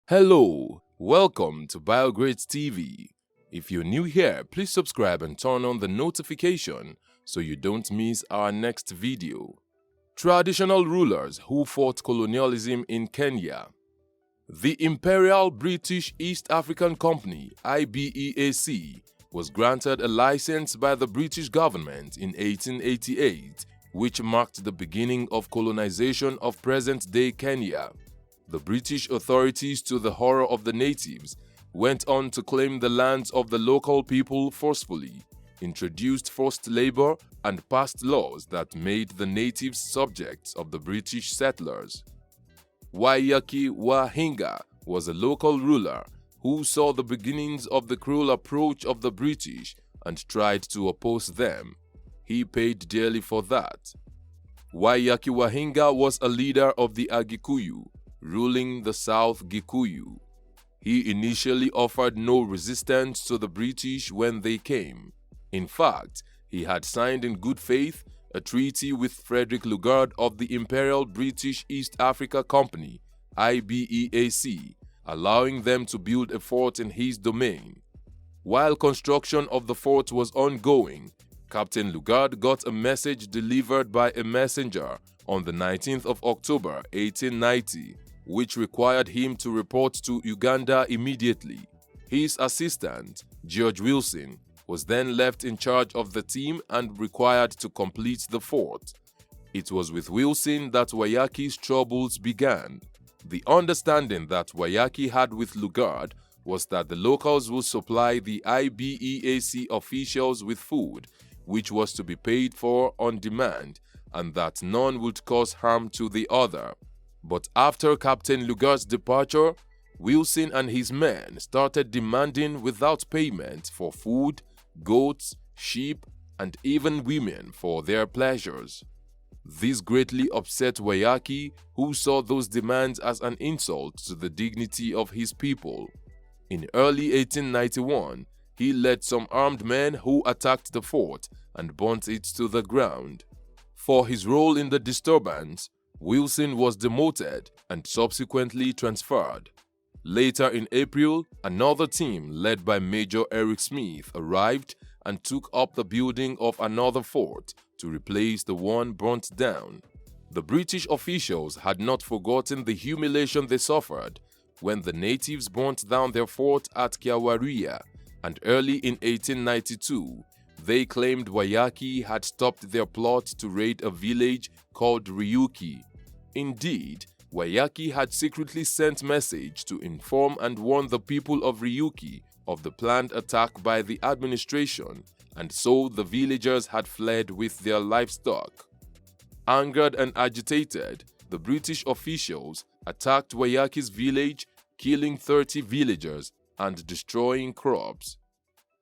Hello, welcome to BioGrades TV. If you're new here, please subscribe and turn on the notification so you don't miss our next video. Traditional rulers who fought colonialism in Kenya. The Imperial British East African Company (IBEAC) was granted a license by the British government in 1888, which marked the beginning of colonization of present-day Kenya. The British authorities, to the horror of the natives, went on to claim the lands of the local people forcefully, introduced forced labor, and passed laws that made the natives subjects of the British settlers. Waiyaki Wahinga was a local ruler who saw the beginnings of the cruel approach of the British and tried to oppose them. He paid dearly for that. Waiyaki Wahinga was a leader of the Agikuyu, ruling the South Gikuyu. He initially offered no resistance to the British when they came. In fact, he had signed in good faith a treaty with Frederick Lugard of the Imperial British East Africa Company (IBEAC), allowing them to build a fort in his domain. While construction of the fort was ongoing, Captain Lugard got a message delivered by a messenger on the 19th of October 1890, which required him to report to Uganda immediately. His assistant, George Wilson, was then left in charge of the team and required to complete the fort. It was with Wilson that Waiyaki's troubles began. The understanding that Waiyaki had with Lugard was that the locals would supply the IBEAC officials with food, which was to be paid for on demand, and that none would cause harm to the other. But after Captain Lugard's departure, Wilson and his men started demanding without payment for food, goats, sheep, and even women for their pleasures. This greatly upset Waiyaki, who saw those demands as an insult to the dignity of his people. In early 1891, he led some armed men who attacked the fort and burnt it to the ground. For his role in the disturbance, Wilson was demoted and subsequently transferred. Later in April, another team led by Major Eric Smith arrived and took up the building of another fort to replace the one burnt down. The British officials had not forgotten the humiliation they suffered when the natives burnt down their fort at Kiawaria, and early in 1892, they claimed Waiyaki had stopped their plot to raid a village called Ryuki. Indeed, Waiyaki had secretly sent message to inform and warn the people of Ryuki of the planned attack by the administration, and so the villagers had fled with their livestock. Angered and agitated, the British officials attacked Waiyaki's village, killing 30 villagers and destroying crops.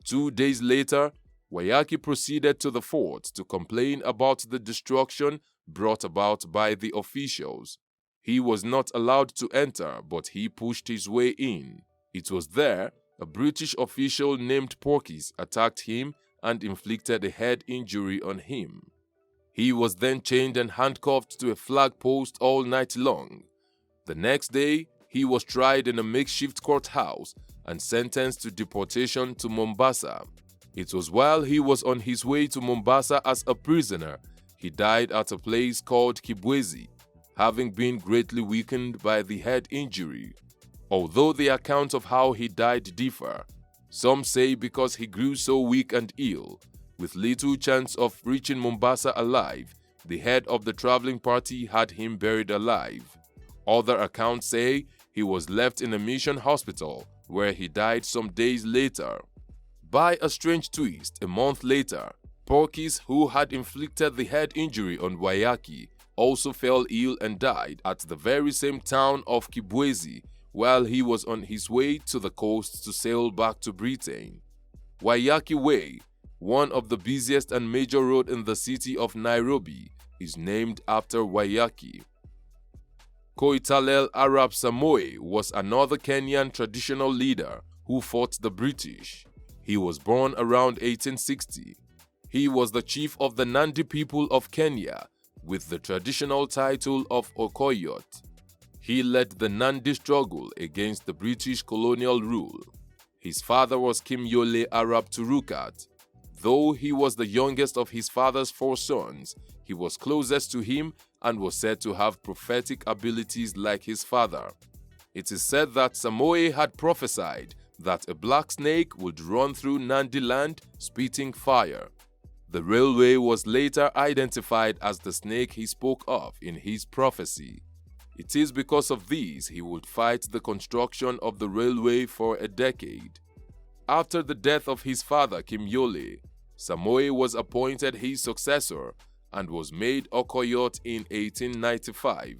2 days later, Waiyaki proceeded to the fort to complain about the destruction brought about by the officials. He was not allowed to enter, but he pushed his way in. It was there a British official named Porkis attacked him and inflicted a head injury on him. He was then chained and handcuffed to a flag post all night long. The next day, he was tried in a makeshift courthouse and sentenced to deportation to Mombasa. It was while he was on his way to Mombasa as a prisoner, he died at a place called Kibwezi, having been greatly weakened by the head injury. Although the accounts of how he died differ, some say because he grew so weak and ill, with little chance of reaching Mombasa alive, the head of the traveling party had him buried alive. Other accounts say he was left in a mission hospital where he died some days later. By a strange twist, a month later, Porkis, who had inflicted the head injury on Waiyaki, also fell ill and died at the very same town of Kibwezi while he was on his way to the coast to sail back to Britain. Waiyaki Way, one of the busiest and major roads in the city of Nairobi, is named after Waiyaki. Koitalel Arap Samoei was another Kenyan traditional leader who fought the British. He was born around 1860. He was the chief of the Nandi people of Kenya with the traditional title of Orkoiyot. He led the Nandi struggle against the British colonial rule. His father was Koitalel Arap Turukat. Though he was the youngest of his father's 4 sons, he was closest to him and was said to have prophetic abilities like his father. It is said that Samoei had prophesied that a black snake would run through Nandi land spitting fire. The railway was later identified as the snake he spoke of in his prophecy. It is because of these he would fight the construction of the railway for a decade. After the death of his father Koitalel, Samoei was appointed his successor and was made Orkoiyot in 1895.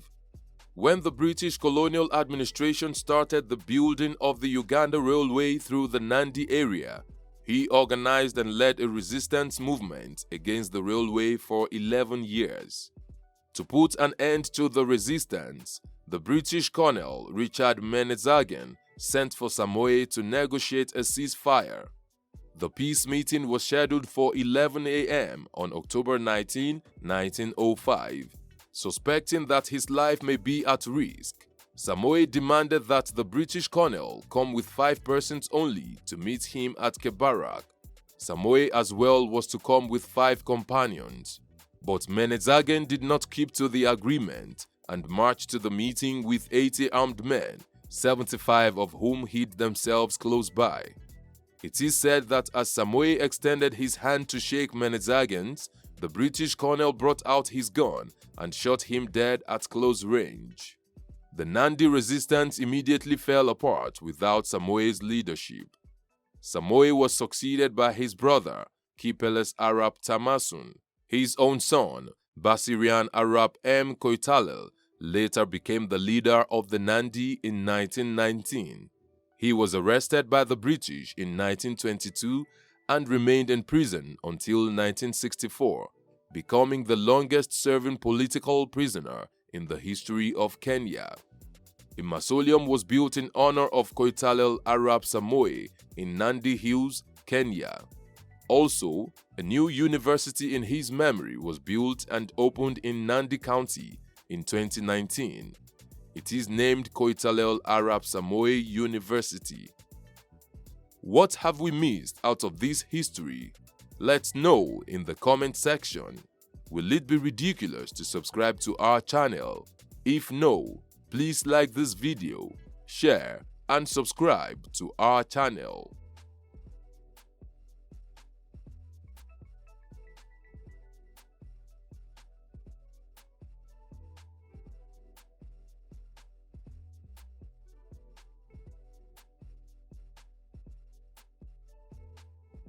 When the British colonial administration started the building of the Uganda Railway through the Nandi area, he organized and led a resistance movement against the railway for 11 years. To put an end to the resistance, the British Colonel Richard Menedzagen sent for Samoei to negotiate a ceasefire. The peace meeting was scheduled for 11 a.m. on October 19, 1905. Suspecting that his life may be at risk, Samoei demanded that the British colonel come with 5 persons only to meet him at Kebarak. Samoei as well was to come with 5 companions. But Menedzagen did not keep to the agreement and marched to the meeting with 80 armed men, 75 of whom hid themselves close by. It is said that as Samoei extended his hand to shake Menedzagen's, the British colonel brought out his gun and shot him dead at close range. The Nandi resistance immediately fell apart without Samoei's leadership. Samoei was succeeded by his brother, Koitalel Arap Tamasun. His own son, Basirian Arap M. Koitalel, later became the leader of the Nandi in 1919. He was arrested by the British in 1922 and remained in prison until 1964, becoming the longest-serving political prisoner in the history of Kenya. A mausoleum was built in honor of Koitalel Arap Samoei in Nandi Hills, Kenya. Also, a new university in his memory was built and opened in Nandi County in 2019. It is named Koitalel Arap Samoei University. What have we missed out of this history? Let's know in the comment section. Will it be ridiculous to subscribe to our channel? If no, please like this video, share, and subscribe to our channel.